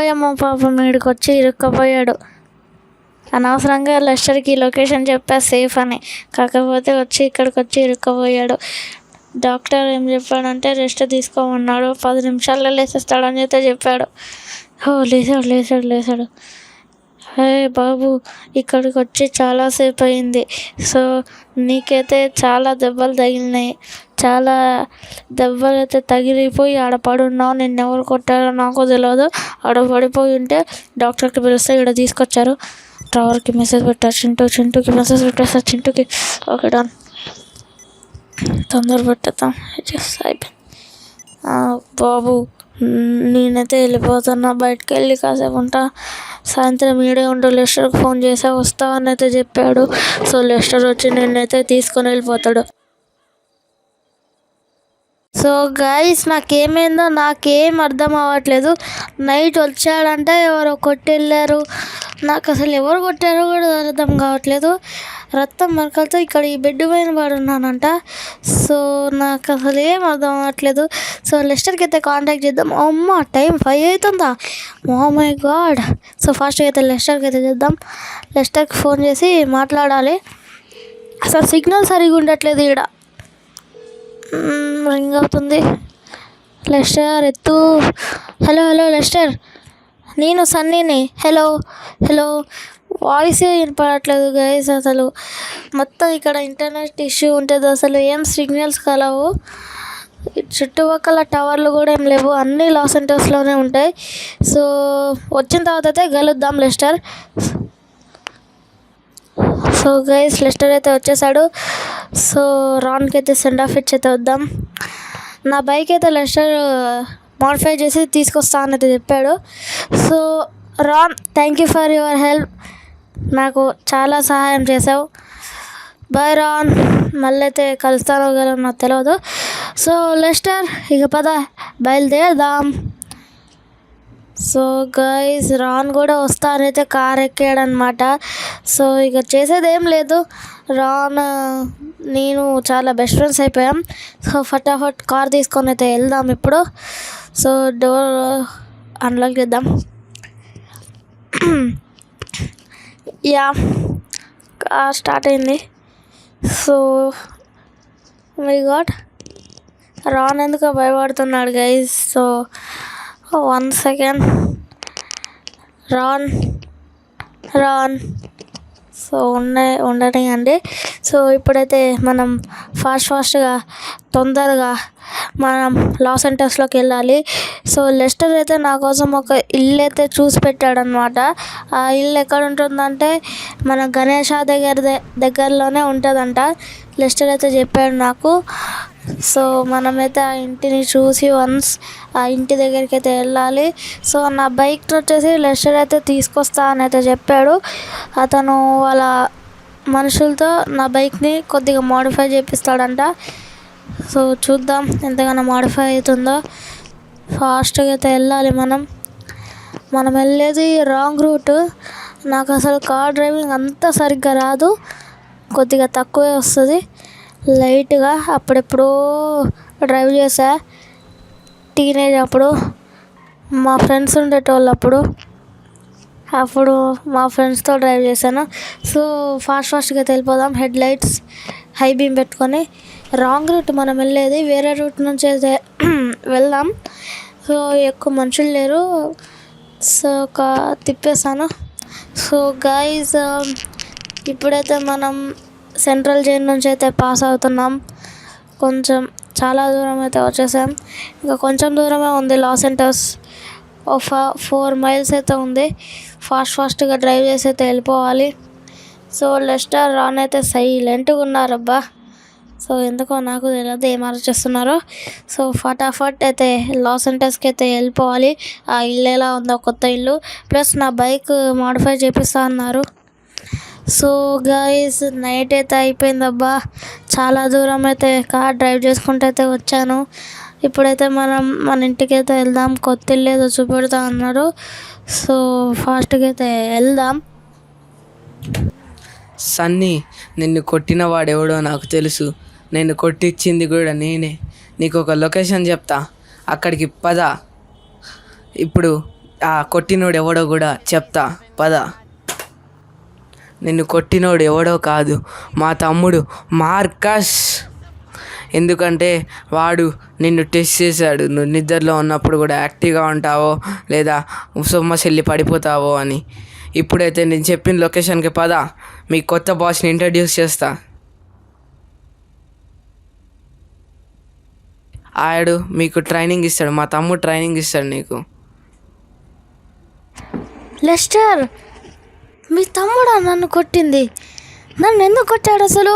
ఓయమ్మ పాపం వీడికి వచ్చి ఇరుక్కపోయాడు. అనవసరంగా లెస్టర్కి లొకేషన్ చెప్పా సేఫ్ అని, కాకపోతే ఇక్కడికి వచ్చి ఇరుక్కపోయాడు. డాక్టర్ ఏం చెప్పాడంటే రెస్ట్ తీసుకోమన్నాడు, 10 నిమిషాల్లో లేచేస్తాడని అయితే చెప్పాడు. లేచాడు. హే బాబు, ఇక్కడికి వచ్చి చాలాసేపు అయింది. సో నీకైతే చాలా దెబ్బలు తగిలినాయి, చాలా దెబ్బలు అయితే తగిలిపోయి ఆడ పడున్నావు. నిన్నెవరు కొట్టారో నాకు తెలియదు. ఆడ పడిపోయి ఉంటే డాక్టర్కి పిలిస్తే ఇక్కడ తీసుకొచ్చారు. డ్రైవర్కి మెసేజ్ పెట్టారు, చింటూకి మెసేజ్ పెట్టేస్తారు. చింటూకి ఓకే డన్, తొందర పెట్టేద్దాం. అయిపోయింది. బాబు నేనైతే వెళ్ళిపోతున్నా, బయటకు వెళ్ళి కాసేపు ఉంటా, సాయంత్రం ఈడే ఉండు. లెస్టర్కి ఫోన్ చేసా వస్తా అని అయితే చెప్పాడు. సో లెస్టర్ వచ్చి నిన్నైతే తీసుకొని వెళ్ళిపోతాడు. సో గైస్, నాకేమైందో నాకేం అర్థం అవ్వట్లేదు. నైట్ వచ్చాడంటే ఎవరో కొట్టెళ్ళారు, నాకు అసలు ఎవరు కొట్టారో కూడా అర్థం కావట్లేదు. రక్తం మరకలతో ఇక్కడ ఈ బెడ్ పైన పడున్నానంట. సో నాకు అసలు ఏం అర్థం అవ్వట్లేదు. సో లెస్టర్కి అయితే కాంటాక్ట్ చేద్దాం. అమ్మ టైం 5 అవుతుందా? Oh my God. సో ఫాస్ట్గా అయితే లెస్టర్కి అయితే చేద్దాం. లెస్టర్కి ఫోన్ చేసి మాట్లాడాలి. అసలు సిగ్నల్ సరిగా ఉండట్లేదు ఇక్కడ. రింగ్ అవుతుంది. లెస్టర్ ఎత్తు. హలో లెస్టర్, నేను సన్నీని. Hello వాయిసే వినపడట్లేదు guys. అసలు మొత్తం ఇక్కడ ఇంటర్నెట్ ఇష్యూ ఉంటుంది, అసలు ఏం సిగ్నల్స్ కలవు. చుట్టుపక్కల టవర్లు కూడా ఏం లేవు, అన్నీ లాస్ ఏంజల్స్లోనే ఉంటాయి. సో వచ్చిన తర్వాత అయితే కలుద్దాం లెస్టర్. సో గైస్, లెస్టర్ అయితే వచ్చేసాడు. సో రాన్కి అయితే సెండ్ ఆఫ్ ఇచ్చి అయితే వద్దాం. నా బైక్ అయితే లెస్టర్ మోడిఫై చేసి తీసుకొస్తా అని అయితే చెప్పాడు. So Ron, thank you for your help, నాకు చాలా సహాయం చేసావు. బాయ్ రాన్, మళ్ళీ అయితే కలుస్తానో కదా నాకు తెలియదు. సో లెస్టర్ ఇక పద బయలుదేరదాం. సో గైస్, రాన్ కూడా వస్తానైతే కార్ ఎక్కాడనమాట. సో ఇక చేసేది ఏం లేదు, రాన్ నేను చాలా బెస్ట్ ఫ్రెండ్స్ అయిపోయాం. సో ఫటాఫట్ కార్ తీసుకొని అయితే వెళ్దాం ఇప్పుడు. సో డోర్ అన్లాక్ చేద్దాం. యా, కార్ స్టార్ట్ అయింది. సో మై గాడ్, రాన్ ఎందుకో భయపడుతున్నాడు guys. So 1 second. Ron so ఉండనివ్వండి. సో ఇప్పుడైతే మనం ఫాస్ట్గా తొందరగా మనం లాస్ ఏంజల్స్లోకి వెళ్ళాలి. సో లెస్టర్ అయితే నా కోసం ఒక ఇల్లు అయితే చూసి పెట్టాడనమాట. ఆ ఇల్లు ఎక్కడ ఉంటుందంటే మన గణేష దగ్గరలోనే ఉంటుందంట. లెస్టర్ అయితే చెప్పాడు నాకు. సో మనమైతే ఆ ఇంటిని చూసి వన్స్ ఆ ఇంటి దగ్గరికి అయితే వెళ్ళాలి. సో నా బైక్ వచ్చేసి లెస్టర్ అయితే తీసుకొస్తా అని అయితే చెప్పాడు. అతను వాళ్ళ మనుషులతో నా బైక్ని కొద్దిగా మోడిఫై చేపిస్తాడంట. సో చూద్దాం ఎంతగానో మోడిఫై అవుతుందో. ఫాస్ట్గా అయితే వెళ్ళాలి మనం వెళ్ళేది రాంగ్ రూట్. నాకు అసలు కార్ డ్రైవింగ్ అంతా సరిగ్గా రాదు, కొద్దిగా తక్కువే వస్తుంది, లైట్గా. అప్పుడెప్పుడో డ్రైవ్ చేసా టీనేజ్ అప్పుడు, మా ఫ్రెండ్స్ ఉండేటోళ్ళు అప్పుడు మా ఫ్రెండ్స్తో డ్రైవ్ చేశాను. సో ఫాస్ట్గా వెళ్ళిపోదాం. హెడ్ లైట్స్ హై బీమ్ పెట్టుకొని. రాంగ్ రూట్ మనం వెళ్ళేది, వేరే రూట్ నుంచి అయితే వెళ్దాం. సో ఎక్కువ మనుషులు లేరు, సో తిప్పేసాను. సో గైజ్, ఇప్పుడైతే మనం సెంట్రల్ జైల్ నుంచి అయితే పాస్ అవుతున్నాం. చాలా దూరం అయితే వచ్చేసాం, ఇంకా కొంచెం దూరమే ఉంది లాస్ ఏంజల్స్. 4 మైల్స్ అయితే ఉంది. ఫాస్ట్గా డ్రైవ్ చేసి అయితే వెళ్ళిపోవాలి. సో లెస్టర్ రాన్ అయితే సైలెంట్గా ఉన్నారబ్బా. సో ఎందుకో నాకు తెలియదు ఏం ఆలోచిస్తున్నారో. సో ఫటాఫట్ అయితే లాస్ ఏంజల్స్కి అయితే వెళ్ళిపోవాలి. ఆ ఇల్లు ఎలా ఉందో, కొత్త ఇల్లు, ప్లస్ నా బైక్ మోడిఫై చేపిస్తా అన్నారు. సో గైస్, నైట్ అయితే అయిపోయిందబ్బా. చాలా దూరం అయితే కార్ డ్రైవ్ చేసుకుంటూ అయితే వచ్చాను. ఇప్పుడైతే మన ఇంటికి అయితే వెళ్దాం. కొత్త ఇల్లు ఏదో చూపెడతా అన్నారు. సో ఫాస్ట్గా అయితే వెళ్దాం. సన్నీ, నిన్ను కొట్టిన వాడెవడో నాకు తెలుసు, నేను కొట్టించింది కూడా నేనే. నీకు ఒక లొకేషన్ చెప్తా, అక్కడికి పద. ఇప్పుడు ఆ కొట్టినోడు ఎవడో కూడా చెప్తా పద. నిన్ను కొట్టినోడు ఎవడో కాదు, మా తమ్ముడు మార్కస్. ఎందుకంటే వాడు నిన్ను టెస్ట్ చేశాడు, నువ్వు నిద్రలో ఉన్నప్పుడు కూడా యాక్టివ్గా ఉంటావో లేదా సొమ్మసిల్లి పడిపోతావో అని. ఇప్పుడైతే నేను చెప్పిన లొకేషన్కి పద, మీ కొత్త బాస్ని ఇంట్రడ్యూస్ చేస్తా. ఆడు మీకు ట్రైనింగ్ ఇస్తాడు, మా తమ్ముడు ట్రైనింగ్ ఇస్తాడు నీకు. లెస్టర్, మీ తమ్ముడా నన్ను కొట్టింది? నన్ను ఎందుకు కొట్టాడు అసలు?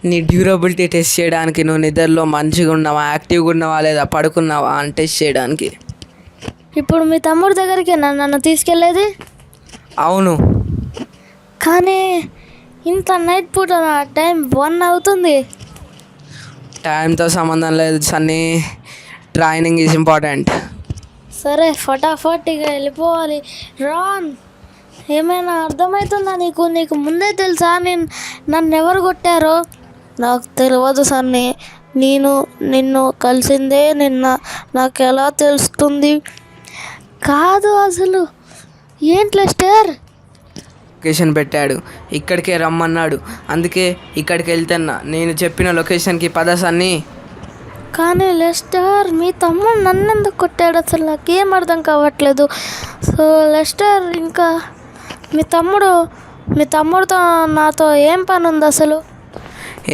నీ డ్యూరబిలిటీ టెస్ట్ చేయడానికి, నువ్వు నిద్రలో మంచిగా ఉన్నావా, యాక్టివ్గా ఉన్నావా లేదా పడుకున్నావా అని టెస్ట్ చేయడానికి. ఇప్పుడు మీ తమ్ముడి దగ్గరికి నన్ను తీసుకెళ్ళేది? అవును. కానీ ఇంత నైట్ పూట టైం 1 అవుతుంది. టైంతో సంబంధం లేదు సన్నీ, ట్రైనింగ్ ఈజ్ ఇంపార్టెంట్. సరే ఫటాఫట్గా వెళ్ళిపోవాలి. రాన్, ఏమైనా అర్థమవుతుందా నీకు? నీకు ముందే తెలుసా నన్ను ఎవరు కొట్టారో? నాకు తెలియదు సన్నీ, నిన్ను కలిసిందే నిన్న, నాకు ఎలా తెలుస్తుంది? కాదు అసలు ఏంటి లెస్టర్? లొకేషన్ పెట్టాడు, ఇక్కడికే రమ్మన్నాడు, అందుకే ఇక్కడికి వెళ్తున్నా. నేను చెప్పిన లొకేషన్కి పద సన్నీ. కానీ లెస్టర్, మీ తమ్ముడు నన్ను ఎందుకు కొట్టాడు అసలు నాకేం అర్థం కావట్లేదు. సో లెస్టర్, ఇంకా మీ తమ్ముడితో నాతో ఏం పని ఉంది అసలు?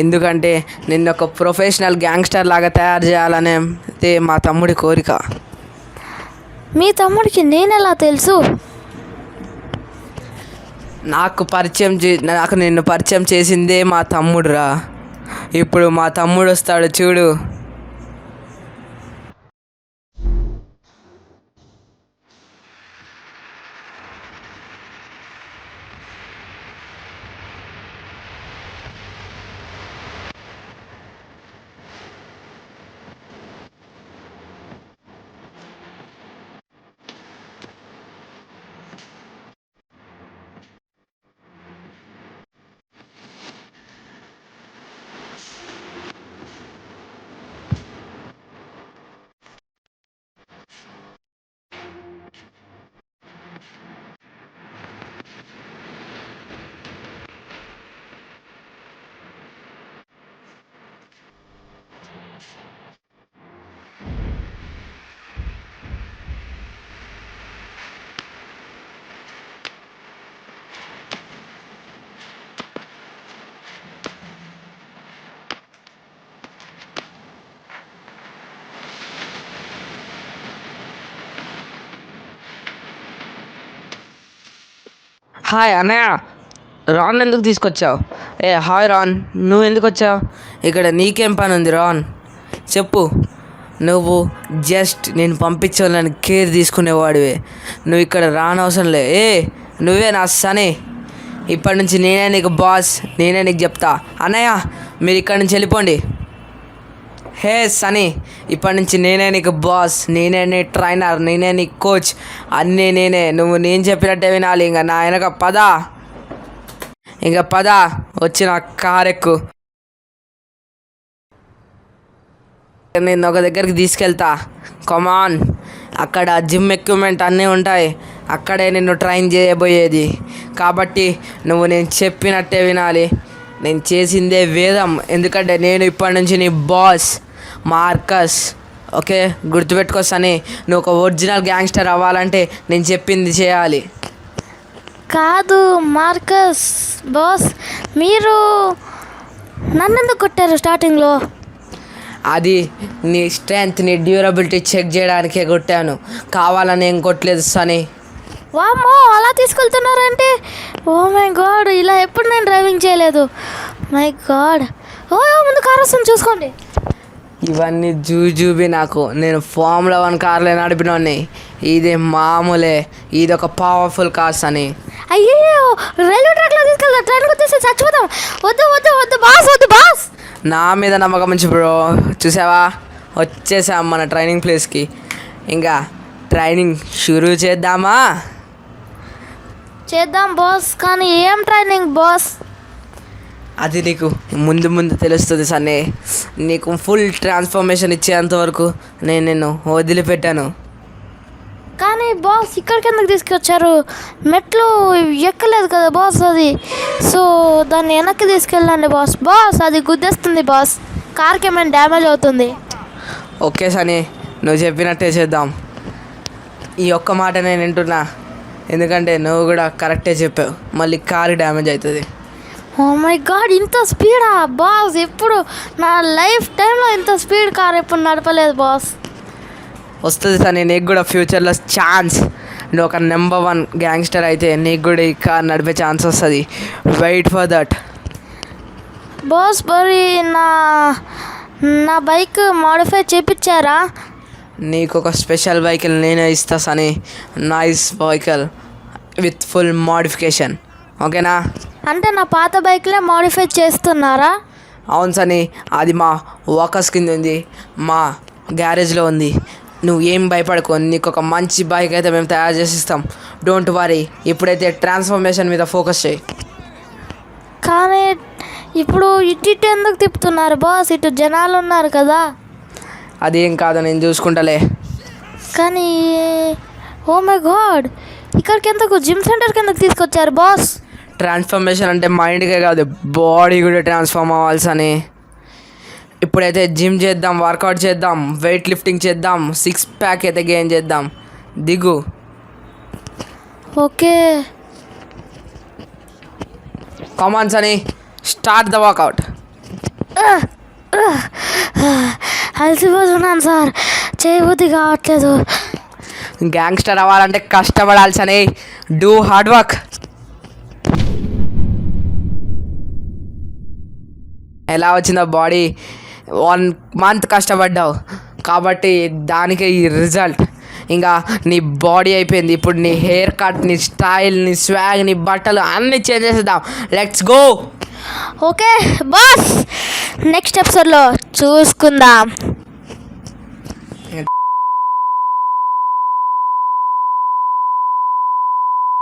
ఎందుకంటే నిన్ను ఒక ప్రొఫెషనల్ గ్యాంగ్స్టర్ లాగా తయారు చేయాలనే మా తమ్ముడి కోరిక. మీ తమ్ముడికి నేనెలా తెలుసు? నాకు నిన్ను పరిచయం చేసిందే మా తమ్ముడురా. ఇప్పుడు మా తమ్ముడు వస్తాడు చూడు. హాయ్ అన్నయ్య, రాన్ ఎందుకు తీసుకొచ్చావు? హాయ్ రాన్, నువ్వు ఎందుకు వచ్చావు ఇక్కడ? నీకేం పని ఉంది రాన్? చెప్పు. నువ్వు జస్ట్ నేను పంపించాలని కేర్ తీసుకునేవాడివే, నువ్వు ఇక్కడ రానవసరం లే. నువ్వే నా సనే, ఇప్పటి నుంచి నేనే నీకు బాస్, నేనే నీకు చెప్తా. అన్నయ్య, మీరు ఇక్కడి నుంచి వెళ్ళిపోండి. హే సనీ, ఇప్పటి నుంచి నేనే నీకు బాస్, నేనే నీ ట్రైనర్, నేనే నీ కోచ్, అన్నీ నేనే. నువ్వు నేను చెప్పినట్టే వినాలి. ఇంకా నా వెనక పద, వచ్చి నా కార్ ఎక్కు. నేను ఒక దగ్గరికి తీసుకెళ్తా, కమాన్. అక్కడ జిమ్ ఎక్విప్మెంట్ అన్నీ ఉంటాయి, అక్కడే నిన్ను ట్రైన్ చేయబోయేది. కాబట్టి నువ్వు నేను చెప్పినట్టే వినాలి. నేను చేసిందే వేదం, ఎందుకంటే నేను ఇప్పటి నుంచి నీ బాస్ మార్కస్. ఓకే, గుర్తుపెట్టుకో సనీ, నువ్వు ఒక ఒరిజినల్ గ్యాంగ్స్టర్ అవ్వాలంటే నేను చెప్పింది చేయాలి. కాదు మార్కస్ బాస్, మీరు నన్ను ఎందుకు కొట్టారు స్టార్టింగ్లో? అది నీ స్ట్రెంగ్త్, నీ డ్యూరబిలిటీ చెక్ చేయడానికే కొట్టాను, కావాలని ఏం కొట్టలేదు సనీ. వామ్మో, అలా తీసుకెళ్తున్నారంటే? ఓ మై గాడ్, ఇలా ఎప్పుడు నేను డ్రైవింగ్ చేయలేదు. My God. ముందు కార్ వస్తుంది చూసుకోండి. ఇవన్నీ జూబీ నాకు, నేను ఫార్ములా 1 కార్లే నడిపినోని, ఇది మామూలే, ఇది ఒక పవర్ఫుల్ కార్స్ అని. అయ్యో, రైల్వే ట్రాక్లో తీసుకెళ్తా, ట్రైన్ కొట్టేసి చచ్చిపోతాం. వద్దు బాస్. నా మీద నమ్మకం ఉంచి బ్రో. చూసావా, వచ్చేసాం మన ట్రైనింగ్ ప్లేస్కి. ఇంకా ట్రైనింగ్ షురూ చేద్దామా? చేద్దాం బాస్, కానీ ఏం ట్రైనింగ్ బాస్? అది నీకు ముందు తెలుస్తుంది సన్నీ. నీకు ఫుల్ ట్రాన్స్ఫర్మేషన్ ఇచ్చేంత వరకు నేను నిన్ను వదిలిపెట్టాను. కానీ బాస్ ఇక్కడికి ఎందుకు తీసుకొచ్చారు? మెట్లు ఎక్కలేదు కదా బాస్ అది. సో దాన్ని వెనక్కి తీసుకెళ్ళండి బాస్. బాస్ అది గుద్దేస్తుంది బాస్. కార్కి ఏమైనా డ్యామేజ్ అవుతుంది. ఓకే సని, నువ్వు చెప్పినట్టే చేద్దాం. ఈ ఒక్క మాట నేను వింటున్నా, ఎందుకంటే నువ్వు కూడా కరెక్టే చెప్పావు. మళ్ళీ కారు డ్యామేజ్ అవుతుంది. ఓ మై గాడ్, ఇంత స్పీడా బాస్? ఎప్పుడు నా లైఫ్ టైంలో ఇంత స్పీడ్ కార్ ఎప్పుడు నడపలేదు బాస్. వస్తుంది సని, నీకు కూడా ఫ్యూచర్లో ఛాన్స్. నువ్వు ఒక నెంబర్ 1 గ్యాంగ్స్టర్ అయితే నీకు కూడా ఈ కార్ నడిపే ఛాన్స్ వస్తుంది. Wait for that. బాస్ మరి నా బైక్ మోడిఫై చేయించారా? నీకు ఒక స్పెషల్ వెహికల్ నేనే ఇస్తా సని. Nice vehicle with full modification. ఓకేనా? అంటే నా పాత బైక్లే మోడిఫై చేస్తున్నారా? అవును సని, అది మా వర్కర్స్ కింద ఉంది, మా గ్యారేజ్లో ఉంది. నువ్వు ఏం భయపడకు, నీకు ఒక మంచి బైక్ అయితే మేము తయారు చేసి ఇస్తాం. Don't worry. ఇప్పుడైతే ట్రాన్స్ఫర్మేషన్ మీద ఫోకస్ చేయి. కానీ ఇప్పుడు ఇటు ఎందుకు తిప్పుతున్నారు బాస్? ఇటు జనాలు ఉన్నారు కదా. అదేం కాదు, నేను చూసుకుంటలే. కానీ ఓ మై గాడ్, ఇక్కడికి ఎందుకు, జిమ్ సెంటర్కి ఎందుకు తీసుకొచ్చారు బాస్? ట్రాన్స్ఫర్మేషన్ అంటే మైండ్కే కాదు, బాడీ కూడా ట్రాన్స్ఫార్మ్ అవ్వాల్సని. ఇప్పుడైతే జిమ్ చేద్దాం, వర్కౌట్ చేద్దాం, వెయిట్ లిఫ్టింగ్ చేద్దాం, 6 ప్యాక్ అయితే గెయిన్ చేద్దాం. దిగు. ఓకే కమాన్ సని, స్టార్ట్ ద వర్కౌట్. అలసిపోతున్నాను సార్, చేయబుద్ధి కావట్లేదు. గ్యాంగ్స్టర్ అవ్వాలంటే కష్టపడాల్సని. Do hard work. ఎలా వచ్చిందో బాడీ? 1 మంత్ కష్టపడ్డావు కాబట్టి దానికే ఈ రిజల్ట్. ఇంకా నీ బాడీ అయిపోయింది. ఇప్పుడు నీ హెయిర్ కట్, నీ స్టైల్, నీ స్వాగ్, నీ బట్టలు అన్నీ చేంజ్ చేసేద్దాం. Let's go. Okay boss, next ఎపిసోడ్లో చూసుకుందాం.